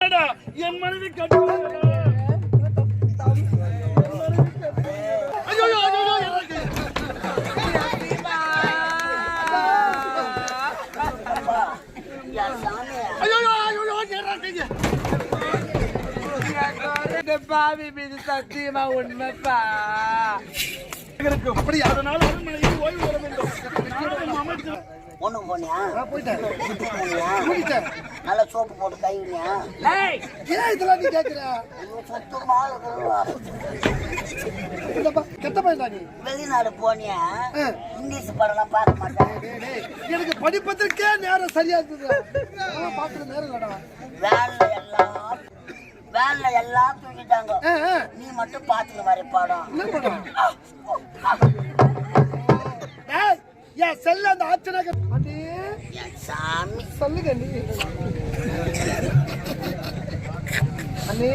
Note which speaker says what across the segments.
Speaker 1: செய்தானடா என் மனைவி கட்டு.
Speaker 2: பாவி மீது சத்தியமா உண்மைப்பா.
Speaker 1: அப்படி அதனால ஓய்வு வர வேண்டும்.
Speaker 3: ஒண்ணுக்கு போனியா? நல்லா சோப்பு போட்டு கைவினியா?
Speaker 2: இதெல்லாம் நீ கேக்குற
Speaker 3: சுத்தமா
Speaker 2: கெட்ட பையன் நீ.
Speaker 3: வெளிநாடு போனியா? இங்கிலீஷ் படம் பார்க்க மாட்டேன்.
Speaker 2: எனக்கு படிப்பதற்கே நேரம் சரியா இருந்தது. பாக்குற நேரம் இல்லடா.
Speaker 3: வேன்ல எல்லாம் தூக்கிட்டாங்க. நீ மட்டும் பாத்துக்க வர படம்.
Speaker 2: என்ன படம்? ஏன் செல்ல அந்த ஆச்சனா
Speaker 3: சாமி
Speaker 2: சொல்லுங்க நீ. அண்ணே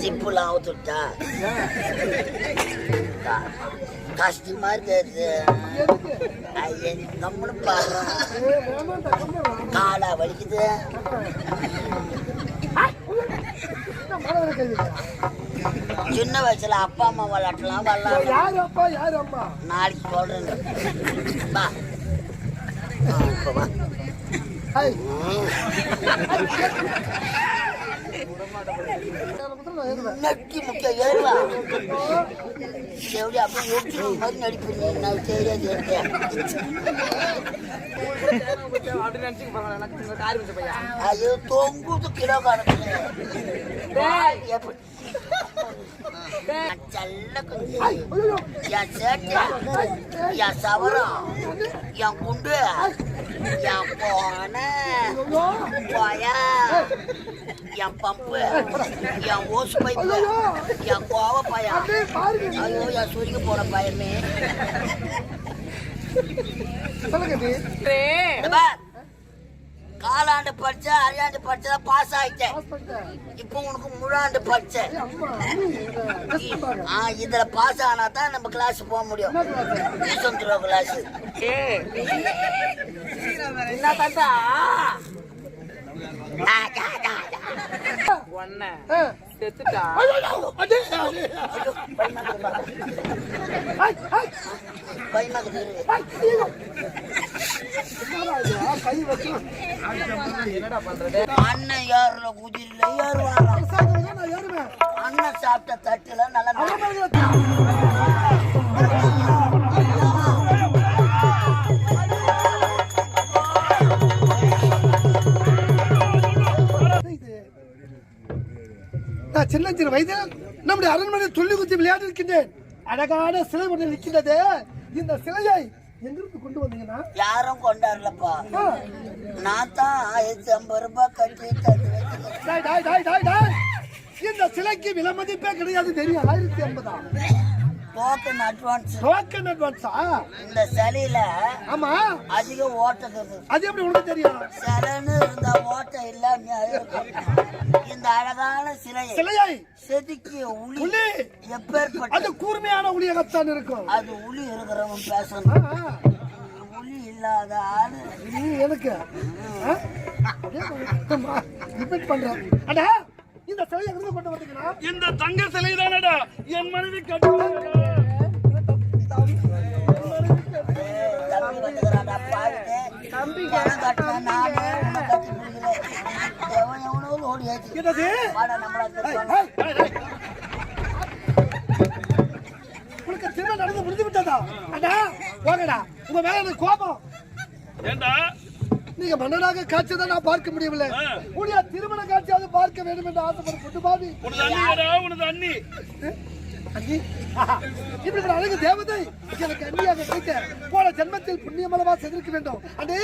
Speaker 3: ஜிப்புலாம் அவுத்துட்டா கஷ்டமா இருக்குது. நம்மளும் பாடுறோம். காலா வலிக்குது. சின்ன வயசுல அப்பா அம்மா விளையாட்டலாம் வரலாம்.
Speaker 2: யாரு அப்பா யாரு அம்மா?
Speaker 3: நாளைக்கு சொல்றேன். நட்டி முக்கிய ஏறுவா எப்படி அப்படி ஒட்டி மாதிரி நடிப்பீங்க. நான் தெரியாது. ஐயோ தொங்குது கிலோ கணக்கு. செல்ல குஞ்சு என் சேட்டை என் சவரம் என் குண்டு என் போன போயா என் பம்பு என் ஓசு பைப்பு என் கோவ பையன். ஐயோ என் சுருங்க போற பயமே. காலாண்டு படிச்ச அரையாண்டு படிச்சதான் பாஸ் ஆயிட்டேன். இப்போ உனக்கு முழாண்டு படிச்சேன். இதுல பாஸ் ஆனா தான் நம்ம கிளாஸ் போக முடியும். கிளாஸ் அண்ணன் ஏறுல குதிரையில ஏறுவாங்க. அண்ணன் சாப்பிட்ட தட்டுல நல்லா
Speaker 2: சின்ன சின்ன வயதில் நம்முடைய அரண்மனை துள்ளி குத்தி விளையாடி இருக்கின்றேன். அழகான சிலை ஒன்று நிற்கின்றது. இந்த சிலையை எங்கிருந்து கொண்டு வந்தீங்கன்னா?
Speaker 3: யாரும் கொண்டாடலப்பா. நான் தான் 1050 ரூபாய் கட்டி தந்து.
Speaker 2: இந்த சிலைக்கு விலை மதிப்பே கிடையாது தெரியும். 1050
Speaker 3: டோக்கன் அட்வான்ஸ்.
Speaker 2: டோக்கன் அட்வான்ஸா?
Speaker 3: இந்த சிலையில
Speaker 2: ஆமா
Speaker 3: அதிக ஓட்டம் இருக்குது.
Speaker 2: அது எப்படி உனக்கு தெரியும்?
Speaker 3: சிலைன்னு இருந்தா ஓட்டம் இல்லாம இந்த அழகான சிலையை செதுக்கிய உளி எப்பேற்பட்ட
Speaker 2: அது கூர்மையான உளியாகத்தான் இருக்கும்.
Speaker 3: அது உளி இருக்கிறவன் பேசணும். உளி இல்லாத ஆளு
Speaker 2: எனக்கு ரிப்பீட் பண்றேன். அடா இந்த சிலையை எங்க கொண்டு வந்தீங்கன்னா?
Speaker 1: இந்த தங்க சிலை தானடா என் மனைவி கட்டு.
Speaker 3: தம்பி கட்டின நானே கட்டி முடிக்கிறேன். எவனோ ஓடி ஆச்சு.
Speaker 2: உனக்கு திரும்ப நடந்து முடிஞ்சு விட்டதா? அடா போகடா. உங்க மேல எனக்கு கோபம்.
Speaker 1: ஏண்டா
Speaker 2: நீங்க மன்னனாக காட்சியை நான் பார்க்க முடியவில்லை. உடைய திருமண காட்சியாவது பார்க்க வேண்டும் என்று ஆசைப்பட்டு பாதி.
Speaker 1: உனது அண்ணி
Speaker 2: இப்படி அழகு தேவதை எனக்கு அண்ணியாக கிடைக்க போன ஜென்மத்தில் புண்ணியமலவா செய்திருக்க வேண்டும். அடே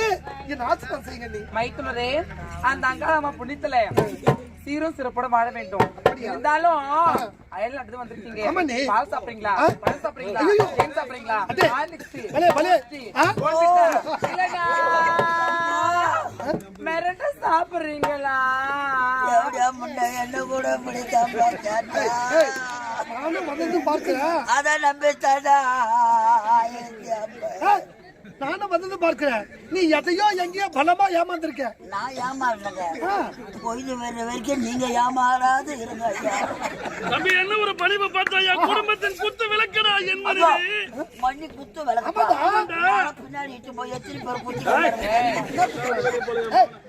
Speaker 2: என் ஆசீர்வாதம் செய்யுங்க. நீ
Speaker 4: மைத்துனரே அந்த அங்காளம்மா புண்ணியத்துல சீரும் சிறப்போட வாழ வேண்டும். இருந்தாலும் அயல் நடந்து வந்திருக்கீங்க. பால் சாப்பிடுறீங்களா? பழம் சாப்பிடுறீங்களா? தேன் சாப்பிடுறீங்களா? மிரட்ட சாப்பிடுறீங்களா?
Speaker 3: என்ன கூட
Speaker 2: நானும் வந்து பார்க்கிறேன்.
Speaker 3: அத நம்பித்தாடா
Speaker 2: நானும் வந்து பார்க்கிறேன் நீ எதையோ எங்கேயோ பலமா ஏமாந்துருக்க.
Speaker 3: நான் ஏமாறலங்க. பொய்து வர வரைக்கும் நீங்க ஏமாறாது இருங்க ஐயா.
Speaker 1: தம்பி என்ன ஒரு பணிவு பார்த்தா என் குடும்பத்தின் குத்து விளக்கடா என் மனைவி.
Speaker 3: மண்ணி குத்து விளக்கு பின்னாடி இட்டு போய் எத்தனை பேர் குத்தி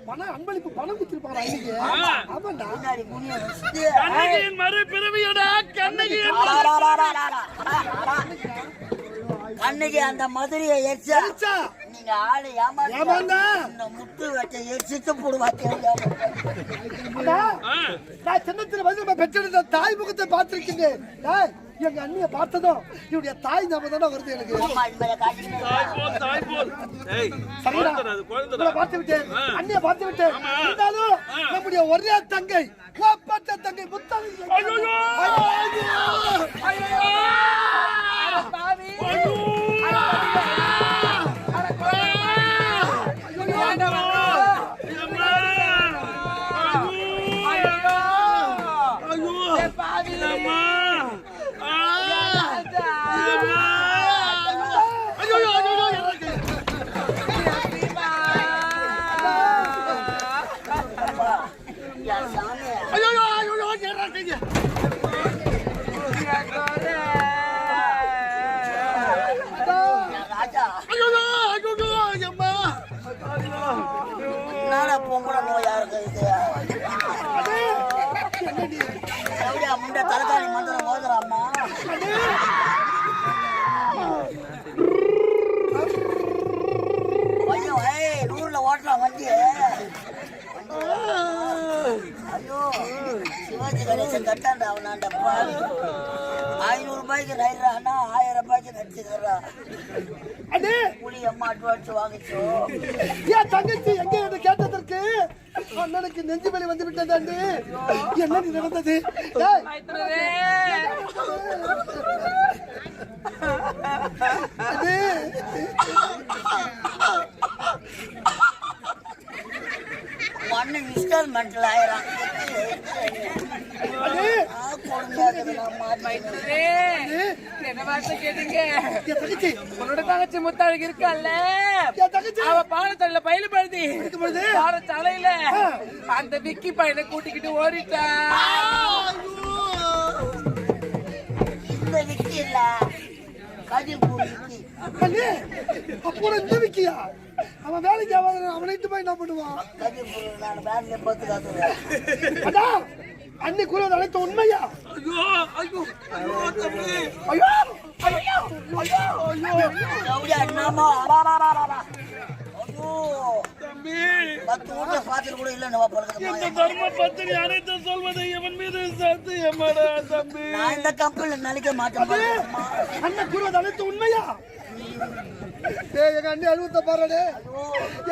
Speaker 2: பணம் அன்பளிப்பு பணம் குத்திருப்பாங்க அன்னைக்கு. ஆமாண்டா.
Speaker 3: பின்னாடி குனிய வச்சுட்டு
Speaker 1: கண்ணகியின் மறு பிறவியடா கண்ணகி.
Speaker 3: கண்ணகி அந்த மதுரையை எரிச்சா நீங்க ஆளு ஏமாந்தா இந்த முத்து வச்ச எரிச்சிட்டு போடுவாங்க.
Speaker 2: நான் சின்னத்துல வந்து பெற்றெடுத்த தாய் முகத்தை பார்த்திருக்கேன். எங்க அண்ணிய பார்த்ததும் இவருடைய தாய் ஞாபகம் தானே வருது எனக்கு.
Speaker 1: தாய் போல்
Speaker 2: பார்த்து விட்டேன், அண்ணிய பார்த்து விட்டேன். இருந்தாலும் நம்முடைய ஒரே தங்கை கோப்பட்ட தங்கை முத்தாளி.
Speaker 3: பொங்கல நோயா இருக்கு முண்ட தலைக்காணி மந்திரம் ஓதுறாமா. ஐயோ 100ல ஓட்டலாம் வண்டி. ஐயோ சிவாஜி கணேசன் கட்டாண்டா அவனாண்டப்பா. 500 ரூபாய்க்கு ரயில்றான்னா 1000 ரூபாய்க்கு நடிச்சுக்கிறா. புளி அம்மா அட்வான்ஸ் வாங்கிச்சோ.
Speaker 2: ஏன் தங்கச்சி எங்க என்று கேட்டதற்கு அண்ணனுக்கு நெஞ்சு வலி வந்து விட்டது. என்ன நடந்தது?
Speaker 3: மண்ணு இன்ஸ்டால்மெண்ட்ல 1000
Speaker 4: உன்னோட தங்கச்சி முத்தாளுக்கு இருக்கல்ல, அவ பானத்தள்ள பயில பழுதி பானத்தலையில அந்த விக்கி பையனை கூட்டிக்கிட்டு ஓடிட்டா.
Speaker 3: இந்த விக்கி இல்ல
Speaker 2: அப்போ இந்த விக்கியா அவன் வேலைக்கு அவனைட்டு போய் என்ன பண்ணுவான்? அன்னி கூட அழைத்த உண்மையா?
Speaker 3: இந்த கம்பெனில நினைக்க மாட்டேன்.
Speaker 2: அண்ணன் கூட அழைத்த உண்மையா? எங்க அண்ணி அழுவத்த பாரு.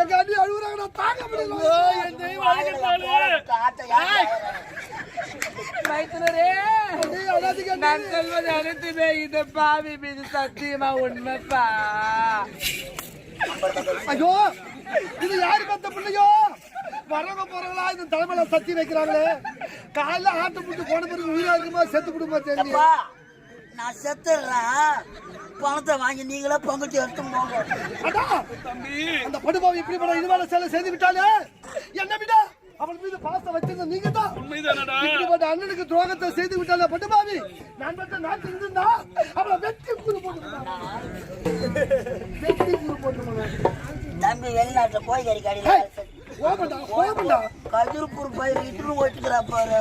Speaker 2: எங்க அண்ணி அழுவுறாங்க, தாங்க முடியல.
Speaker 4: நான் சொல்வது அனைத்துமே இந்த பாவி மீது சத்தியமா உண்மைப்பா.
Speaker 2: ஐயோ இது யாரு பார்த்த பிள்ளையோ? வரவங்க போறவங்களா இந்த தலைமையில சத்தி வைக்கிறாங்களே. காலைல ஆட்டு புட்டு போன பிறகு உயிரா இருக்குமா செத்து விடுமா தெரியும்.
Speaker 3: நான் செத்துறேன், பணத்தை வாங்கி நீங்களே பொங்கட்டி எடுத்து போங்க.
Speaker 2: அந்த படுபாவை இப்படி பண்ண இதுவேளை சேலை செய்து விட்டாலே என்ன விட அவள் மீது பாசத்தை வச்சிருந்த நீங்க தான். இப்படிப்பட்ட அண்ணனுக்கு துரோகத்தை செய்து விட்டாலே படுபாவி. நான் மட்டும் நாட்டு இருந்தா அவளை வெட்டி கூறு போட்டு
Speaker 3: தம்பி வெளிநாட்டுல போய் கறிக்காடியில கதிர்பூர் பயிர் இட்டு ஓட்டுக்கிறா பாரு.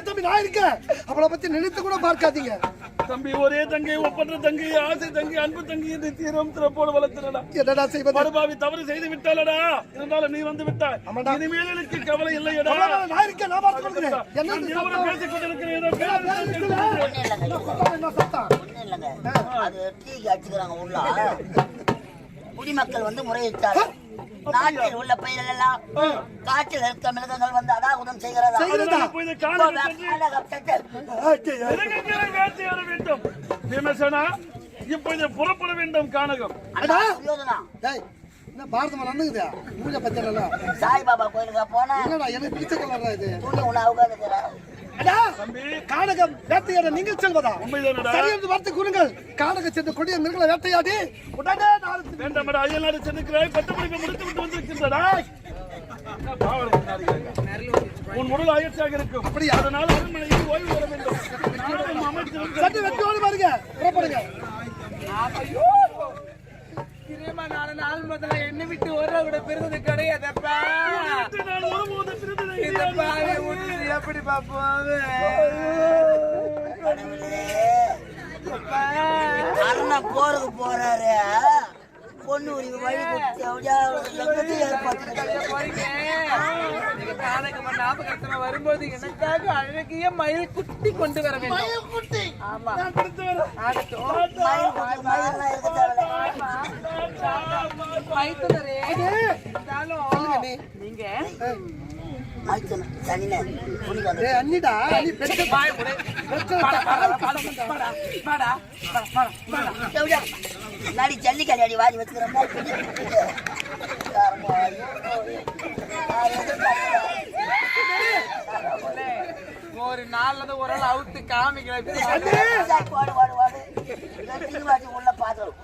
Speaker 2: தம்பி நான் இருக்கேன், அவளை பத்தி நினைத்து கூட பார்க்காதீங்க.
Speaker 1: தம்பி ஒரே தங்கை ஒப்பற்ற தங்கை ஆசை தங்கி அன்பு தங்கி என்று தீரம் திறப்போடு வளர்த்தனடா.
Speaker 2: என்னடா செய்வது?
Speaker 1: படுபாவி தவறு செய்து விட்டாலடா. இருந்தாலும் நீ வந்து விட்டாய். இனிமேல் எனக்கு கவலை இல்லையடா.
Speaker 2: நான் இருக்கேன், நான் பார்த்து கொள்கிறேன். என்ன
Speaker 1: பேசிக் கொண்டிருக்கிறேன்?
Speaker 3: அது டீக்கு அடிச்சுக்கிறாங்க உள்ள. குடிமக்கள் வந்து முறையிட்டார்கள். நாட்டில் உள்ள பயிர்கள் எல்லாம் காற்றில் இருக்க மிருகங்கள் வந்து அதாகுதம் செய்கிறதா?
Speaker 1: இப்போது புறப்பட வேண்டும் கானகம்.
Speaker 3: சாய்பாபா கோயிலுக்கு போனா
Speaker 2: எனக்கு பிடிச்ச கலர் இது.
Speaker 3: துணி உன்னை அவுகாதுக்கிறா.
Speaker 2: அடா
Speaker 1: தம்பி
Speaker 2: கானகம் வேட்டையாட நீங்கள் செல்வதா
Speaker 1: உண்மைதானடா
Speaker 2: சரி என்று வார்த்தை கூறுங்கள் கானகம் சென்று கொடிய மிருகங்களை வேட்டையாடி உடனே நாளத்தில்
Speaker 1: வேண்டாமடா அயல்நாடு சென்றிருக்கிறாய் பட்டமளிப்பை முடித்து விட்டு வந்திருக்கின்றடா உன் உடல் அயற்சியாக இருக்கும்
Speaker 2: அப்படியா?
Speaker 1: அதனால் அரண்மனையில் ஓய்வு பெற வேண்டும் நானும் அமைச்சரும்
Speaker 2: சற்று வெற்றியோடு பாருங்க புறப்படுங்க
Speaker 4: ஐயோ தெரியுமா நாள் முதல்ல என்னை விட்டு ஒரு கூட பிறந்தது கிடையாதப்பா
Speaker 1: நான் ஒருபோதும் பிரிந்ததை
Speaker 4: இந்த பாவை விட்டு எப்படி பாப்பாங்க
Speaker 3: அண்ணா போறதுக்கு போறாரு பொண்ணு உரிமை வழி
Speaker 4: வரும்போது எனக்காக அழகிய மயில் குட்டி கொண்டு வர வேண்டும். ஆமா நீங்க
Speaker 2: அண்ணிடா
Speaker 3: நாடி ஜல்லி கல்யாணி வாரி வச்சுக்கிற
Speaker 4: ஒரு நாள்ல ஒரு ஆள் அவுத்து காமிக்கல
Speaker 3: உள்ள பாத்திரம்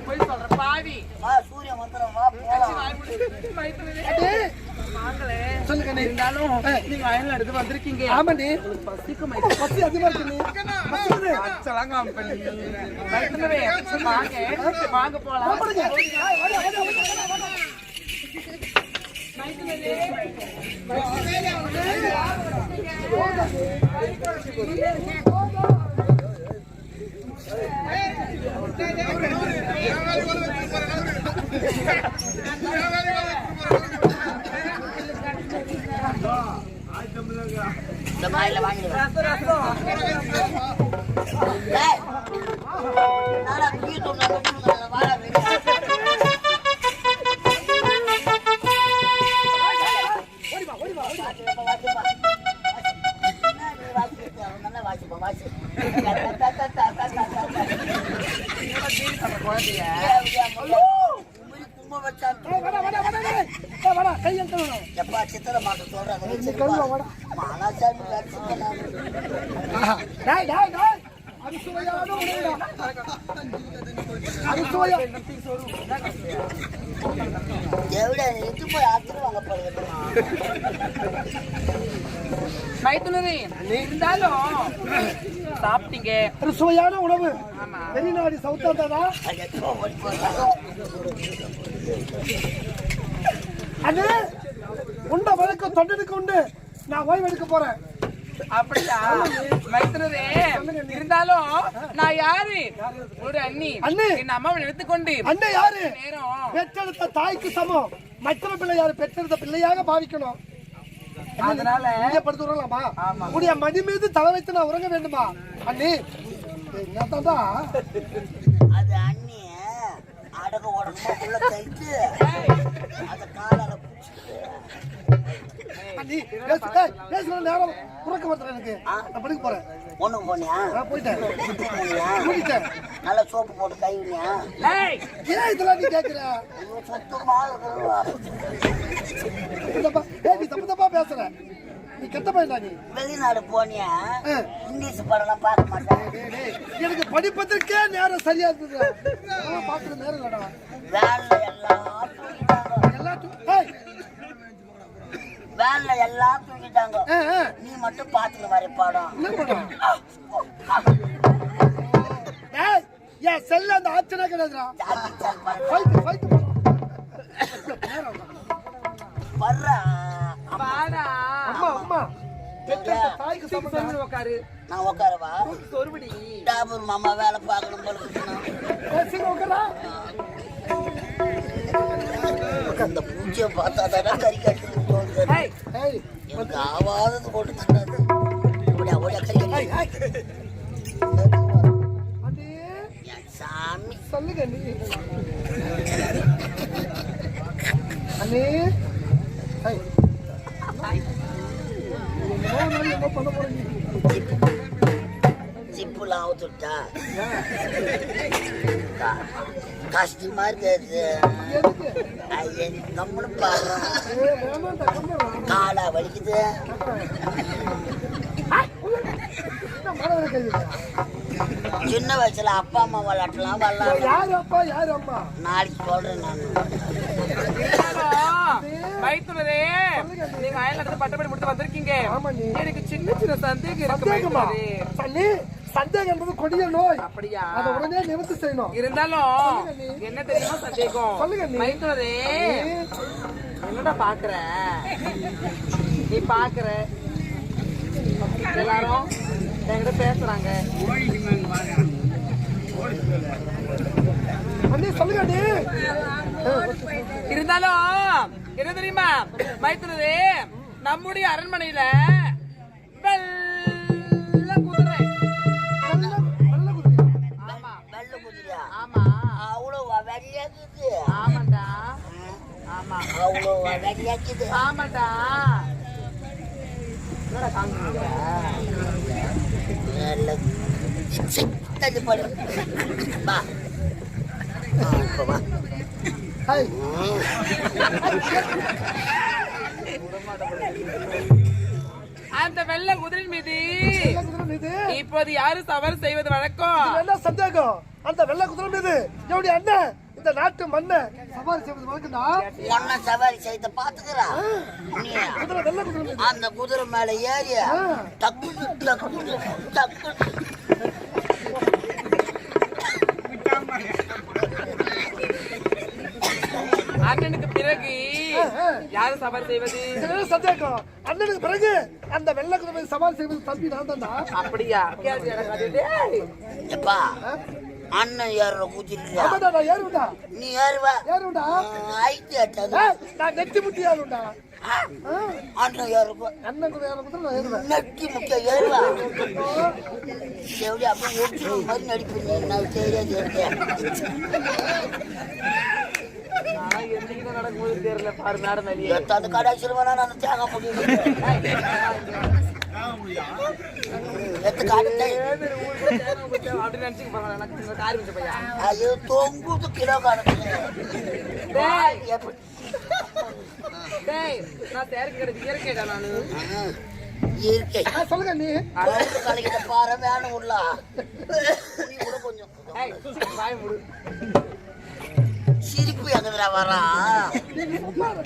Speaker 4: போய் சொல்ற பாவி
Speaker 3: சூரிய மந்திரம்
Speaker 4: சொல்லுங்க இருந்தாலும் நீங்க வயல்ல எடுத்து வந்திருக்கீங்க
Speaker 2: ஆமாண்டி
Speaker 4: பசிக்கும்
Speaker 2: பசி அதிகமா இருக்கு
Speaker 4: வாங்க போலாம்
Speaker 3: இந்த மாயில வாங்கிடுவேன் எப்பா சித்திர மாட்ட சொல்றாங்க
Speaker 4: மைத்துனரே இருந்தாலும் சாப்பிட்டீங்க
Speaker 2: சுவையான உணவு வெளிநாடு சவுத்தாண்டா அது உண்ட வழக்கு தொண்டனுக்கு உண்டு நான் ஓய்வு எடுக்க போறேன்
Speaker 4: அப்படியா மைத்துனரே இருந்தாலும் நான் யாரு ஒரு அண்ணி
Speaker 2: அண்ணி
Speaker 4: என் அம்மாவை எடுத்துக்கொண்டு
Speaker 2: அண்ணே யாரு
Speaker 4: நேரம்
Speaker 2: பெற்றெடுத்த தாய்க்கு சமம் மற்ற பிள்ளை யாரு பெற்றெடுத்த பிள்ளையாக பாவிக்கணும்
Speaker 4: அதனால
Speaker 2: இங்க படுத்து உறங்கலாமா உடைய மடி மீது தலை வைத்து நான் உறங்க வேண்டுமா அண்ணி என்னதான்டா
Speaker 3: அது அண்ணி அடகு உடம்பு உள்ள கைட்டு அத காலால
Speaker 2: அண்ணி பேசுற நேரம் உறக்க மாட்டேன் எனக்கு நான் படுக்க போறேன்
Speaker 3: ஒண்ணுக்கு போனியா
Speaker 2: நான் போயிட்டேன்
Speaker 3: போயிட்டேன் நல்லா சோப்பு போட்டு கை வினியா
Speaker 2: ஏன் இதெல்லாம் நீ கேக்குற
Speaker 3: சுத்தமா
Speaker 2: நீ தப்பு தப்பா பேசுற நீ கெட்ட பையன்டா நீ
Speaker 3: வெளிநாடு போனியா இங்கிலீஷ் படம் பார்க்க மாட்டேன்
Speaker 2: எனக்கு படிப்பதற்கே நேரம் சரியா இருக்குது பாக்குற நேரம் இல்லடா
Speaker 3: வேன்ல எல்லாம் வேன்ல எல்லாம் தூங்கிட்டாங்க நீ மட்டும் பாத்துக்க வர பாடம்
Speaker 2: ஏன் செல்ல அந்த ஆச்சரியம் கிடையாதுடா
Speaker 4: உட்காரு
Speaker 3: நான் உட்காரவா
Speaker 4: சொருபடி
Speaker 3: டாபூர் மாமா வேலை பார்க்கணும் போல அந்த பூச்சியை பார்த்தா தானே கறி கட்டு எனக்கு ஆவாதது போட்டு தட்டாது ஓடியா ஓடியா கறி கட்டி சாமி
Speaker 2: சொல்லுங்க அண்ணே
Speaker 3: ஜிப்பு செருப்புலாம் அவுத்துட்டா கஷ்டமா இருக்காது. கம்முன்னு பாடுறோம், காலா வலிக்குது. சின்ன வயசுல அப்பா அம்மா விளையாட்டலாம் வரலாம். நாளைக்கு சொல்றேன்
Speaker 4: மைத்துனரே, நீங்க அயல் நடந்து பட்டப்படி முடித்து வந்திருக்கீங்க. எனக்கு சின்ன சின்ன சந்தேகம் இருக்கு.
Speaker 2: சந்தேகம்ன்றது கொடிய நோய்.
Speaker 4: அப்படியா?
Speaker 2: அதை உடனே நிவர்த்தி செய்யணும்.
Speaker 4: இருந்தாலும் என்ன தெரியுமா சந்தேகம்?
Speaker 2: சொல்லுங்க
Speaker 4: மைத்துனரே, என்னடா பாக்குற நீ? பாக்குற எல்லாரும் என்கிட்ட பேசுறாங்க.
Speaker 2: சொல்லுங்க.
Speaker 4: இருந்தாலும் என்ன தெரியுமா மைத்துனரே, நம்முடைய அரண்மனையில வெள்ள குதிரை.
Speaker 3: வெள்ள குதிரையா?
Speaker 4: ஆமா.
Speaker 3: அவ்வளவு வெள்ளையாக்குது.
Speaker 4: ஆமாண்டா. ஆமா,
Speaker 3: அவ்வளவு வெள்ளையாக்குது.
Speaker 4: ஆமாண்டா. என்னடா காங்குறீங்க?
Speaker 3: வா இப்ப வா.
Speaker 4: அந்த வெள்ள குதிரை மீது இப்போது யாரு சவாரி செய்வது வழக்கம்?
Speaker 2: என்ன சந்தேகம்? அந்த வெள்ள குதிரை மீது என்னுடைய அண்ணன் இந்த நாட்டு மண்ணை சவாரி செய்வது வழக்கம்னா.
Speaker 3: ஒன்ன சவாரி செய்த பாத்துக்கிறா. அந்த குதிரை மேல ஏறி டக்கு டக்கு டக்கு
Speaker 4: அண்ணனுக்கு பிறகு யாரு சவாரி செய்வது?
Speaker 2: சந்தேகம். அண்ணனுக்கு பிறகு அந்த வெள்ள குதிரை சவாரி செய்வது தம்பி நான் தான்டா.
Speaker 4: அப்படியா?
Speaker 3: எப்பா அண்ணன் ஏறுற குதிரை
Speaker 2: ஏறுடா.
Speaker 3: நீ ஏறுவா?
Speaker 2: ஏறுடா. நான் நெத்தி முட்டி ஏறுடா.
Speaker 3: அண்ணன் ஏறுவா.
Speaker 2: அண்ணன் குதிரை நான் ஏறுவேன்.
Speaker 3: நெத்தி முட்டை ஏறுவா. எப்படி அப்படியே மாதிரி நடிப்பேன். நான் தெரியாது.
Speaker 4: நடக்கும்போது தெரியல பாரு. மேடம்
Speaker 3: அந்த கடாய்ச்சில் வேணா நான் தேங்க முடியும். ஐயோ தொங்குது கிலோ கணக்கு. இயற்கை
Speaker 2: சொல்லுங்க. நீ
Speaker 3: கலைக்கிட்ட பாரு வேணும் உள்ள கொஞ்சம் சிரிப்பு எங்கதுல வரான்.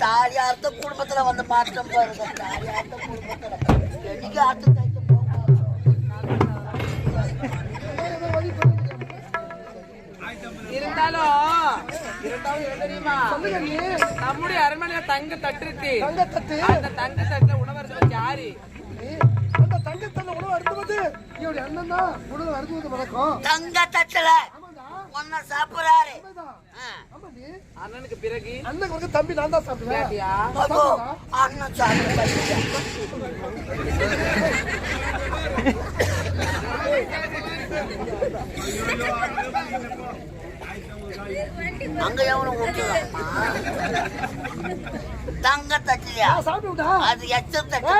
Speaker 3: தாலியார்த்த குடும்பத்துல வந்து மாற்றம் பாருங்க. தாலியார்த்த குடும்பத்துல என்னைக்கு ஆட்டு தைக்க
Speaker 4: இருந்தாலும் தெரியுமா நம்முடைய அரண்மனையில தங்க தட்டு இருக்கு. அந்த தங்க தட்டுல உணவு அருந்துவது யாரு?
Speaker 2: அந்த தங்கத்தட்டுல உணவு அருந்துவது என்னுடைய அண்ணன் தான். உணவு அருந்துவது வழக்கம்.
Speaker 3: தங்க தட்டுல ஒன்ன சாப்பிடுறாரு.
Speaker 4: அண்ணனுக்கு பிறகு
Speaker 2: அண்ணனுக்கு தம்பி நான் தான் சாப்பிடுவேன்.
Speaker 3: அண்ணன் சாப்பிடு. அங்க எவனும் ஊட்டுவாமா? தங்க தட்டுலையா?
Speaker 2: சாப்பிடுடா.
Speaker 3: அது எச்சம் தட்டு.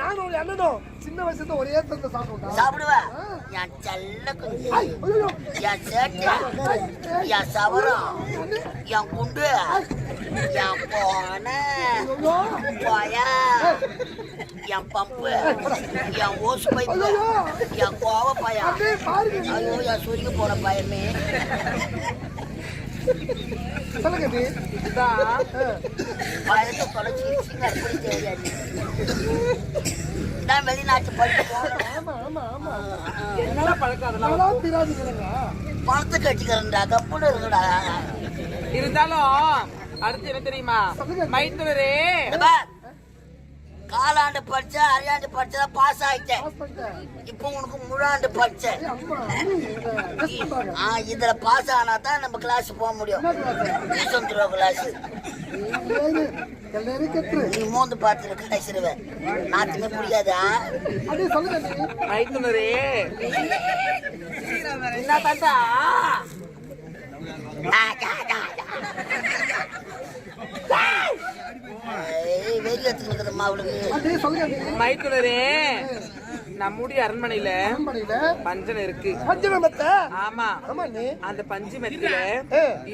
Speaker 2: நானும் ஒரு அண்ணனும் சின்ன வயசுல ஒரே தந்த சாப்பிடுடா.
Speaker 3: சாப்பிடுவேன். என் செல்ல குஞ்சு, என் சேட்டை, என் சவரம், என் குண்டு, என் போன போயா, என் பம்பு, என் ஓசு பைப்பு, என் கோவ பயம். ஐயோ என் சுருங்கி போன பயமே. பயத்தை தொலைச்சிருச்சுங்க. அப்படி தெரியாது. நான் வெளிநாட்டு படிப்போம்.
Speaker 4: என்னடா பழக்கம்? அதெல்லாம்
Speaker 3: பணத்தை கட்டிக்கிறேன்டா. கப்புன்னு இருக்குடா.
Speaker 4: இருந்தாலும் அடுத்து என்ன தெரியுமா மைத்துனரே?
Speaker 3: காலாண்டு படிச்சா அரையாண்டு படிச்சா பாஸ் ஆயிட்டேன். இப்போ உனக்கு முழாண்டு படிச்சேன். இதுல பாஸ் ஆனா தான் நம்ம கிளாஸ் போக முடியும். கிளாஸ் நீ மூந்து பார்த்து கடைசிடுவேன். நாட்டுமே புரியாதா?
Speaker 4: மைத்துனரே என்ன தாத்தா?
Speaker 3: வெறி எடுத்துக்கிட்டுமா அவளுக்கு
Speaker 2: அண்ணே சொல்லுங்க
Speaker 4: மைத்துனரே நம்முடைய அரண்மனையில பஞ்சனை இருக்கு.
Speaker 2: பஞ்சன மெத்த?
Speaker 4: ஆமா. அந்த பஞ்சு மெத்தில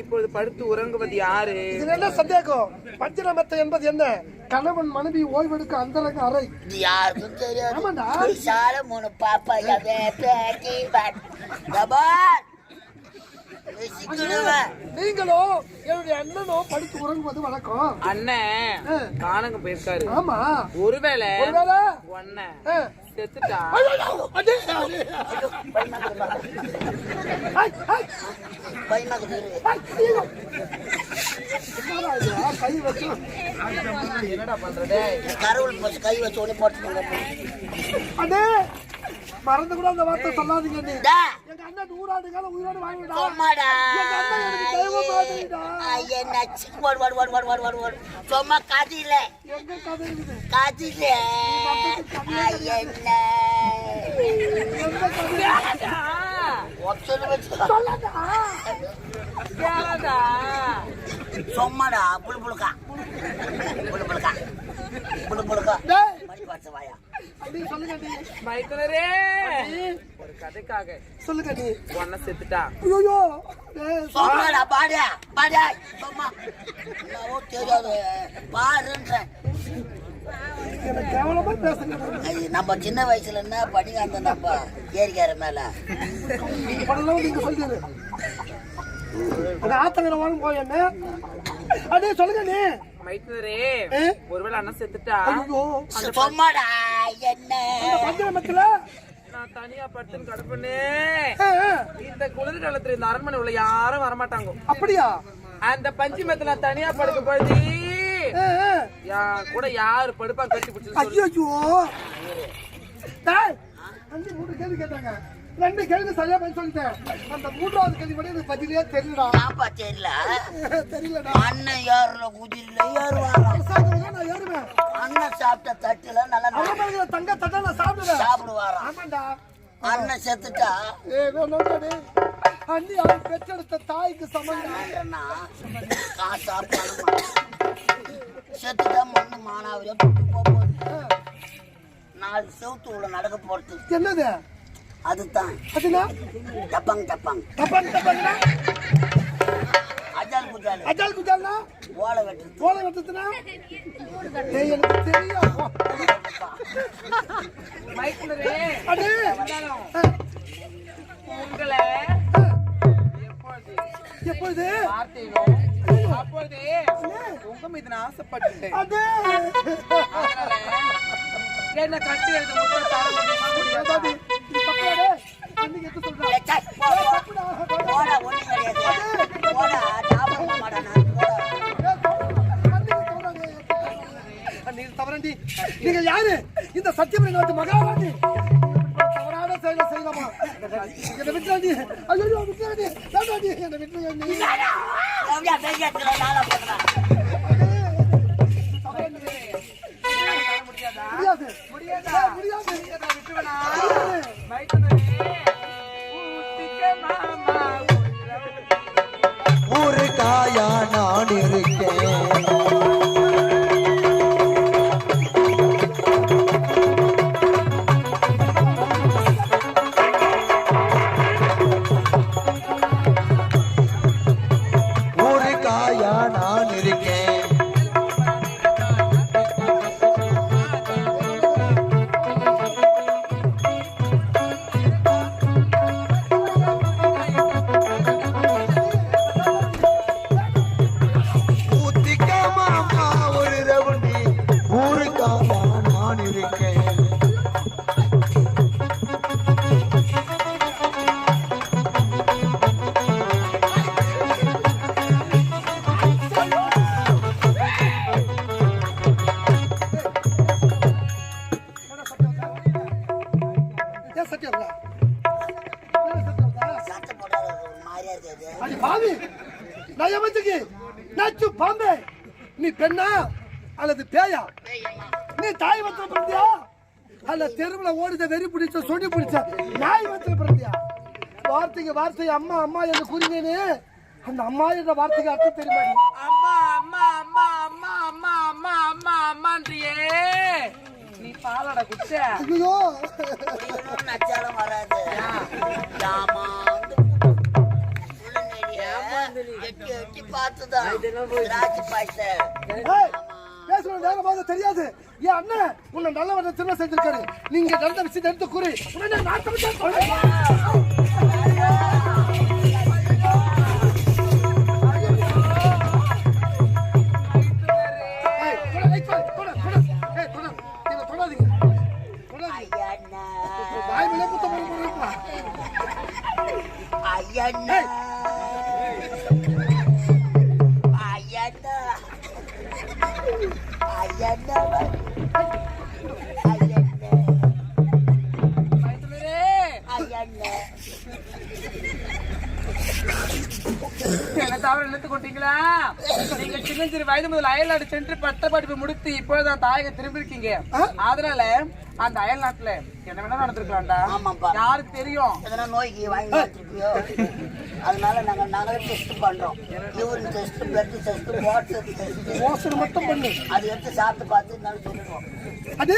Speaker 4: இப்பொழுது படுத்து உறங்குவது யாரு?
Speaker 2: இது என்ன சந்தேகம்? பஞ்சன மெத்த என்பது என்ன? கணவன் மனைவி ஓய்வெடுக்க அந்தரங்க அறை.
Speaker 3: இது யாருக்கும் தெரியாது.
Speaker 2: ஆமாண்டா.
Speaker 3: விசால மூணு பாப்பா
Speaker 2: நீங்களோ என்னுடைய அண்ணனோ படுத்து உறங்குவது வழக்கம்.
Speaker 4: அண்ணன் காணங்க போயிருக்காரு.
Speaker 2: ஆமா.
Speaker 4: ஒருவேளை ஒன்ன செத்துட்டா என்னடா பண்றது?
Speaker 3: கடவுள் கை வச்சு ஒண்ணு போட்டு
Speaker 2: அண்ணே மறந்து கூட அந்த வார்த்தை சொல்லாதீங்க. எங்க அண்ணன் 100 ஆண்டு காலம் உயிரோடு வாழ்ந்துடா.
Speaker 3: சும்மாடா சும்மா கதில
Speaker 2: எங்க கதை இருக்குது?
Speaker 3: கதில சும்மாடா புழுக்கா புழுக்கா புழுக்கா வாயா
Speaker 4: மைத்துனரே ஒரு கதைக்காக
Speaker 2: சொல்லுங்க. நீ
Speaker 4: ஒன்ன செத்துட்டா.
Speaker 2: ஐயோ
Speaker 3: சொன்னடா பாடா பாடா சும்மா தெரியாது பாருன்ற
Speaker 2: கேவலமா பேசுங்க.
Speaker 3: நம்ம சின்ன வயசுல என்ன படிக்க அந்த நம்ம ஏரிக்கார மேல
Speaker 2: பண்ணலாம் நீங்க சொல்லுங்க. அந்த ஆத்தங்கர வாங்க போய் என்ன அடே சொல்லுங்க. நீ
Speaker 4: மைத்துனரே ஒருவேளை அண்ணன் செத்துட்டா
Speaker 3: சும்மாடா என்ன
Speaker 2: பஞ்சமத்துல
Speaker 4: நான் தனியா படுத்துன்னு கிடப்பேனே. இந்த குளிர்காலத்துல இந்த அரண்மனை உள்ள யாரும் வரமாட்டாங்க.
Speaker 2: அப்படியா?
Speaker 4: அந்த பஞ்சமத்துல நான் தனியா படுக்க போது கூட யாரு படுப்பா கட்டி பிடிச்சு.
Speaker 2: ஐயோ 3 கேள்வி கேட்டாங்க. 2 கேள்வி சரியா பதில் சொல்லிட்டேன். அந்த 3வது கேள்வி மட்டும் எனக்கு பதிலே தெரியலடா.
Speaker 3: பாப்பா
Speaker 2: தெரியலடா.
Speaker 3: அண்ணன் ஏறல குதிரையில ஏறுவாரா?
Speaker 2: நான் ஏறுவேன்.
Speaker 3: அண்ணன் சாப்பிட்ட தட்டுல நல்லா
Speaker 2: தங்க தட்டை நான்
Speaker 3: சாப்பிடுவாரா?
Speaker 2: ஆமாண்டா.
Speaker 3: அண்ணன் செத்துட்டா
Speaker 2: அண்ணி அவன் பெற்றெடுத்த தாய்க்கு சமம்.
Speaker 3: காசா பணமா செத்துட்டா மண்ணு மானாவரியா போட்டு 4 செவுத்து உள்ள நடக்க போறது.
Speaker 2: என்னது
Speaker 3: அதுதான் டப்பாங் டப்பாங்
Speaker 2: டப்பாங் டப்பாங்னா
Speaker 3: அஜால் குஜால்னா ஓலை
Speaker 2: வெட்டுதுனா எனக்கு தெரியும்.
Speaker 4: மைத்துனரே
Speaker 2: அடே
Speaker 4: உங்களை
Speaker 2: எப்பொழுது
Speaker 4: அப்பொழுது உங்க மீது நான் ஆசைப்பட்டுட்டேன். என்ன கட்டி எழுத முடியாது.
Speaker 2: நீங்க யாரு? இந்த சத்தியமணி நாட்டு மகாராணி. தவறான செயலை செய்யலாமா? என்ன விட்டுறாடி. ஐயோ விட்டுறாடி. என்ன விட்டுறாடி.
Speaker 5: ஊருக்காயா நான் இருக்கேன்.
Speaker 2: நீ பெண்ணா அல்லது பேயா? நீ தாய் வத்துல பிறந்தியா அல்ல தெருவுல ஓடித வெறி பிடிச்ச சொடி பிடிச்ச நாய் வத்துல பிறந்தியா? வார்த்தைக்கு வார்த்தை அம்மா அம்மா என்று கூறினேனே, அந்த அம்மா என்ற வார்த்தைக்கு அர்த்தம் தெரியுமா?
Speaker 4: அம்மா அம்மா அம்மா அம்மா அம்மா அம்மா பாலடா குச்ச.
Speaker 2: ஐயோ
Speaker 3: குடிக்கணும்னு நச்சாலும் வராது. எட்டி எட்டி பார்த்துதான் திராட்சை பாய்ச்ச.
Speaker 2: பேசுற நேரமாக தெரியாது. என் அண்ணன் உன்னை நல்லவன திரும்ப செஞ்சிருக்காரு. நீங்க நடந்த விஷயத்தை எடுத்து கூறி உடனே நாட்டம்
Speaker 4: என்ன தவிர இழுத்து கொண்டீங்களா? நீங்க சின்ன சிறு வயது முதல் அயல்நாடு சென்று பட்ட படிப்பு முடித்து இப்போதான் தாயகம் திரும்பி இருக்கீங்க. அதனால அந்த அயல் நாட்டுல என்ன வேணா நடந்திருக்கலாம்டா. யாருக்கு தெரியும்?
Speaker 3: எதனா நோய்க்கு வாங்கி வச்சிருக்கியோ அதனால நாங்களே டெஸ்ட் பண்றோம். Urine test, blood test, water test
Speaker 2: மட்டும் பண்ணு.
Speaker 3: அது எடுத்து சாப்பிட்டு பார்த்து நாங்கள் சொல்லிடுவோம்.
Speaker 2: அது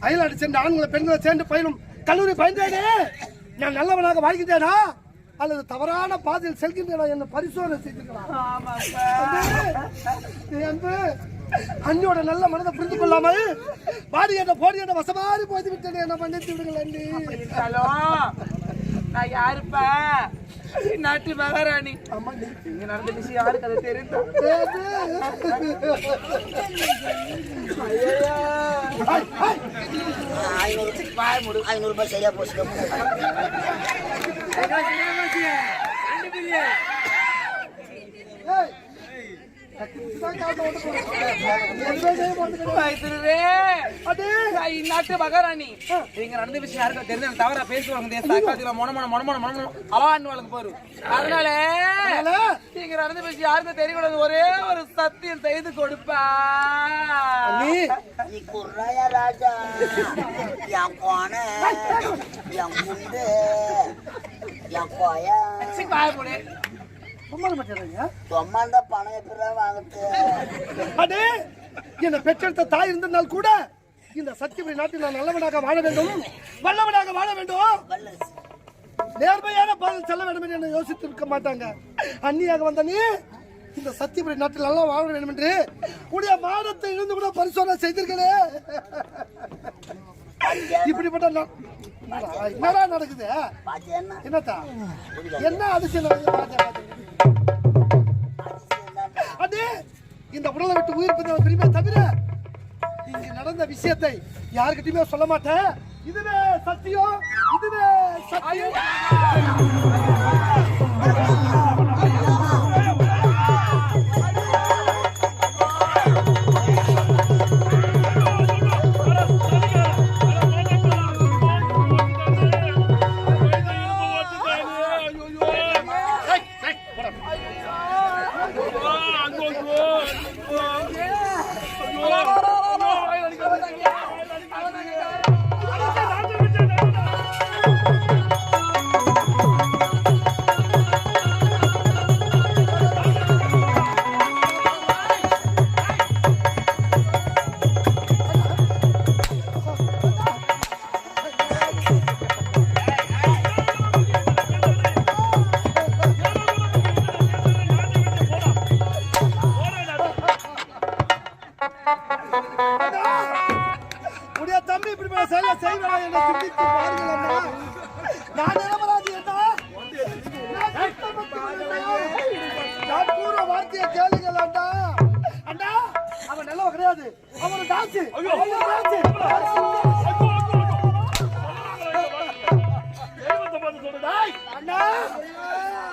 Speaker 2: அயல்நாடு சென்ற ஆண்களை பெண்களை சேர்ந்து பயிலும் கல்லூரி பயின்றேனே நான் நல்லவனாக வாழ்கின்றேனா அல்லது தவறான பாதையில் செல்கின்றேனா என்ன பரிசோதனை செய்திருக்கலாம். அண்ணியோட நல்ல மனதை புரிந்து கொள்ளாமல் பாடியேட்ட போடியேட்ட வசமாறி போய் விட்டேன். என்ன மன்னித்து விடுங்கள்.
Speaker 4: நான் யாருப்பா? நாட்டு மகாராணி. இங்க நடந்த விஷயம் யாருக்கு அது தெரியும்?
Speaker 3: 500 ரூபாய் சரியா போச்சு.
Speaker 4: நாட்டு மகாராணி நீங்க நடந்த விஷயம் யாருக்கும் தெரிஞ்ச தவறா பேசுவாங்க. போரு அதனால நீங்க நடந்த விஷயம் யாருக்கும் தெரியக்கூடாது. ஒரே ஒரு சத்தியம் செய்து கொடுப்பா.
Speaker 3: நீ குர்ராயா ராஜா என் கோன என் முண்டு என் கோயா
Speaker 4: பாயப்போடு
Speaker 3: சொம்மாந்தா பணம் எப்படிதான் வாங்குது.
Speaker 2: என்னை பெற்றெடுத்த தாய் இருந்தனால் கூட இந்த சத்தியபுரி நாட்டில் நான் நல்லவனாக வாழ வேண்டும், வல்லவனாக வாழ வேண்டும், நேர்மையான பாதையில் செல்ல வேண்டும் என்று யோசித்து இருக்க மாட்டாங்க. அந்நியாக வந்த நீ இந்த சத்தியபுரி நாட்டில் நல்லா வாழ வேண்டும் என்று கூடிய மானத்தை இருந்து கூட பரிசோதனை செய்திருக்கிறே. இப்படிப்பட்ட என்னடா நடக்குது? என்னத்தா என்ன அதிசயம்? அது இந்த உடலை விட்டு உயிர் பிரிமே தவிர இங்கு நடந்த விஷயத்தை யாருக்கிட்டையுமே சொல்ல மாட்டேன். இதுவே சத்தியம், இதுவே சத்தியம்.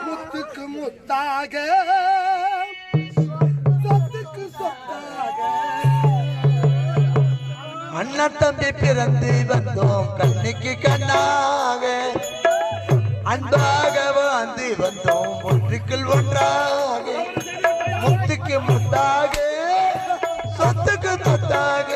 Speaker 2: முத்துக்கு முத்தாக சொத்துக்கு சொத்தாக
Speaker 5: அண்ணா தம்பி பிறந்து வந்தோம் கண்ணுக்கு கண்ணாக அன்பாக வாழ்ந்து வந்தோம் ஒன்றுக்குள் ஒன்றாக முத்துக்கு முத்தாக சொத்துக்கு சொத்தாக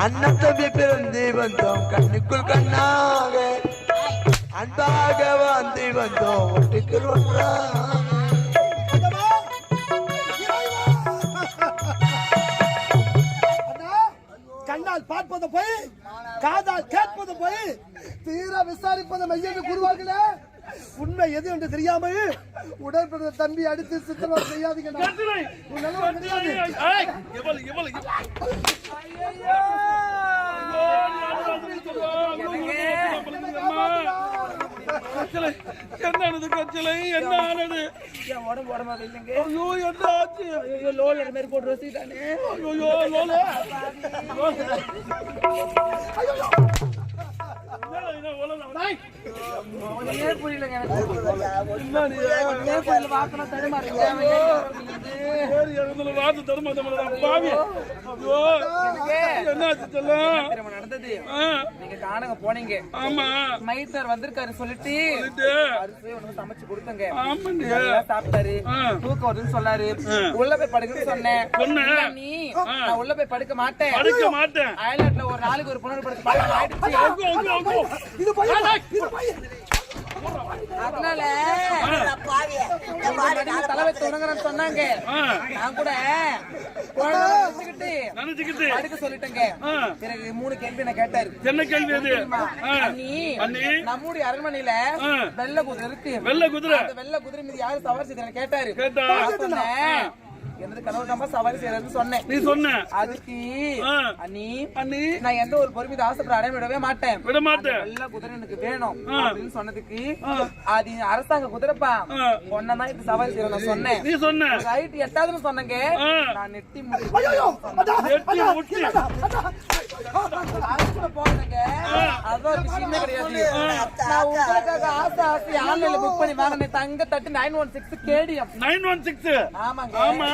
Speaker 5: அண்ணன் தம்பி பிறந்து வந்தோம் கண்ணுக்குள் கண்ணாக அன்பாக வாழ்ந்து வந்தோம் ஒட்டுக்குள் ஒன்றாக.
Speaker 2: கண்ணால் பார்ப்பது போய் காதால் கேட்பது போய் தீர விசாரிப்பது மெய்யென்று கூறுவார்களே, உண்மை எது என்று தெரியாமல் உடற்பட தம்பி அடித்து சித்திரம் செய்யாதீங்க.
Speaker 1: என்னது கச்சலை என்ன ஆனது?
Speaker 4: உடம்பு உடம்பா இல்லைங்க.
Speaker 1: ஐயோ என்ன ஆச்சு?
Speaker 4: ஐயோ லோல் மாதிரி போட்டு வச்சுட்டானே.
Speaker 1: ஐயோ லோல
Speaker 4: புரியலங்க எனக்கு. வாக்கணும் தடுமாறுங்க. நடந்தது நீங்க காணங்க போனீங்க.
Speaker 1: ஆமா
Speaker 4: மைத்தர் வந்திருக்காரு சொல்லிட்டு சமைச்சு கொடுத்தங்க. சாப்பிட்டாரு. தூக்கம் வருதுன்னு சொன்னாரு. உள்ள போய் படுக்கன்னு சொன்னேன். நீ நான் உள்ள போய் படுக்க மாட்டேன் அயல்நாட்டுல ஒரு நாளுக்கு ஒரு பொண்ணு படுக்க ஆயிடுச்சு. அதனால தலைவை தொடங்குறேன்னு சொன்னாங்க. நான் கூட நினைச்சுக்கிட்டு படுக்க சொல்லிட்டேங்க. பிறகு 3 கேள்வி நான் கேட்டாரு.
Speaker 1: என்ன கேள்வி அது?
Speaker 4: நம்முடைய அரண்மனையில வெள்ளை குதிரை இருக்கு.
Speaker 1: வெள்ளை குதிரை
Speaker 4: வெள்ளை குதிரை மீது யாரு சவாரி செய்ய கேட்டாரு. எனது கனவு நம்ம சவாரி செய்யறதுன்னு சொன்னேன்.
Speaker 1: நீ சொன்ன
Speaker 4: அதுக்கு அண்ணி நான் எந்த ஒரு பொறுமை ஆசைப்பட அடைய விட மாட்டேன். வெள்ளை குதிரை எனக்கு வேணும் அப்படின்னு சொன்னதுக்கு அது அரசாங்க குதிரைப்பா ஒன்னதான் இப்ப சவாரி செய்யறேன் நான் சொன்னேன்.
Speaker 1: நீ சொன்ன
Speaker 4: ரைட் 8வது சொன்னங்க. நான் நெட்டி முடி போனேங்க. அதான் விஷயமே கிடையாது. நான் உங்களுக்காக ஆசை ஆன்லைன்ல புக் பண்ணி வாங்கினேன். தங்க தட்டு 916 கேடிஎம் 916. ஆமாங்க. ஆமா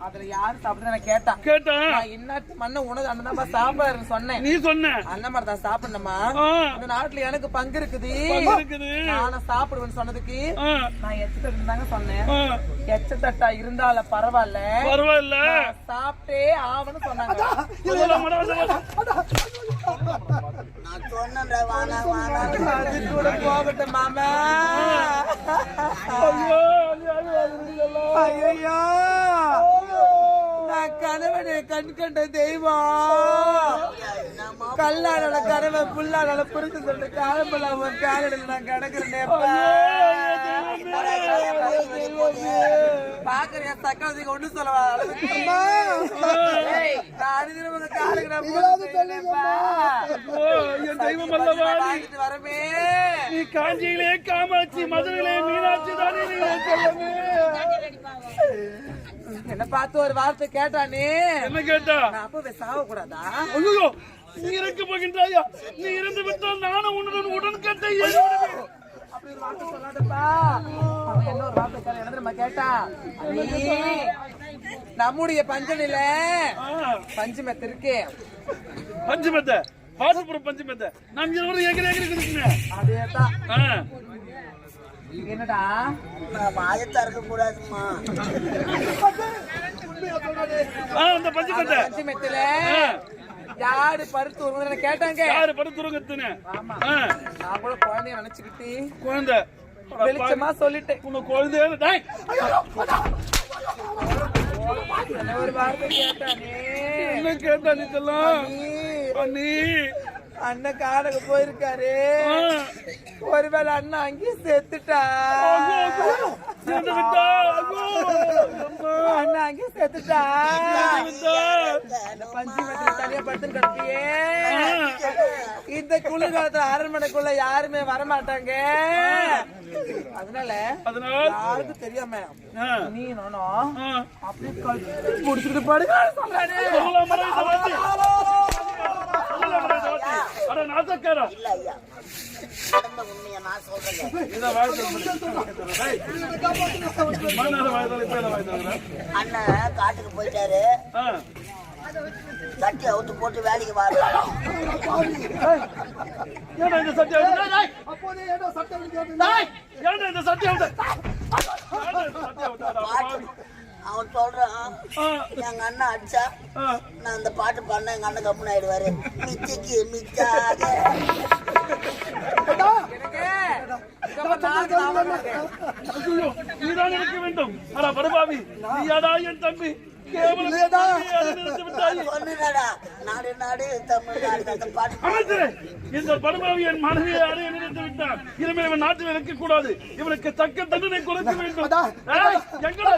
Speaker 4: அதுல யாரு சாப்பிடுறத கேட்டான். இன்னாட்டு மண்ண உணவு அண்ணன் சாப்பிடாருன்னு சொன்னேன். நீ சொன்ன அண்ணன் மாதிரி தான் சாப்பிடணுமா? அந்த நாட்டுல எனக்கு பங்கு இருக்குது நானும் சாப்பிடுவேன்னு சொன்னதுக்கு நான் எச்சத்தட்டு தாங்க சொன்னேன். எச்சத்தட்டா இருந்தால பரவாயில்ல சாப்பிட்டே ஆவன்னு சொன்னாங்க. போகட்டும் மாமா. ஐயோ நான் கணவனை கண் கண்ட தெய்வம் கல்லாடல கணவன் புல்லாடல புரிஞ்சு சொல்லிட்டு காலம்பல அவன் காலடியில் நான் கிடக்குறேன் பாக்குறேன் சக்கரத்துக்கு ஒண்ணு சொல்லவா வரமே
Speaker 1: நீ காஞ்சியிலே காமாட்சி மதுரையிலே மீனாட்சி தானே
Speaker 4: என்ன பார்த்து ஒரு வார்த்தை கேட்டானே
Speaker 1: என்ன கேட்டா
Speaker 4: நான் அப்பவே சாவ கூடாதா
Speaker 1: ஐயோ நீ இறக்க போகின்றாயா நீ இறந்து விட்டால் நானும் உன்னுடன் உடன் கேட்ட
Speaker 4: அப்படி ஒரு வார்த்தை சொல்லாதப்பா அவன் என்ன ஒரு வார்த்தை கேட்டா என்ன தெரியுமா கேட்டா நம்முடைய பஞ்சனில பஞ்சு மெத்த இருக்கு
Speaker 1: பஞ்சமெத்த பாசுபுரம் பஞ்சமெத்த நாம் இருவரும் எகிரி எகிரி குதிக்கிறேன்
Speaker 4: அதேதான் என்னடா
Speaker 3: நான் மாயத்தா இருக்க கூடாதுமா.
Speaker 1: அந்த பஞ்சமெத்த
Speaker 4: பஞ்சு மெத்தில யாரு படுத்து ஒரு கேட்டாங்க
Speaker 1: யாரு படுத்துருங்கத்துன்னு
Speaker 4: நான் கூட குழந்தைய நினைச்சுக்கிட்டு
Speaker 1: குழந்தை
Speaker 4: வெளிச்சமா சொல்லிட்டேன்
Speaker 1: உங்க குழந்தை
Speaker 4: ஒரு வார்த்தை கேட்டானே
Speaker 1: என்ன கேட்டா நீங்கெல்லாம் நீ
Speaker 4: அண்ணன் காடக போயிருக்காரு ஒருவேளை அண்ணன் அங்கேயும் செத்துட்டா அண்ணன் அங்கேயும் செத்துட்டா பஞ்சு மத்தில தனியா படுத்துன்னு கிடப்பியே இந்த குளிர்காலத்துல அரண்மனைக்குள்ள யாருமே வரமாட்டாங்க அதனால யாருக்கும் தெரியாம நீ நானும் அப்படியே முடிச்சுட்டு படுக்க சொல்றானே
Speaker 3: இல்ல ஐயா, நடந்த உண்மையை நான் சொல்றேன். அண்ணன் காட்டுக்கு போயிட்டாரு, சட்டி அவுத்து போட்டு வேலைக்கு வாரு. அவன் சொல்றான், எங்க அண்ணன் அடிச்சா நான் அந்த பாட்டு பாடினா எங்க அண்ணன் கப்புன்னு ஆயிடுவாரு. மிச்சிக்கு மிச்சாக
Speaker 1: நீதான் இருக்க வேண்டும். படுபாவி நீயாடா என் தம்பி இந்த படுபாவி என் மனைவியை அடைய நினைத்து விட்டான். இனிமேல் இவன் நாட்டில் இருக்க கூடாது. இவனுக்கு தக்க தண்டனை கொடுக்க வேண்டும். எங்கடா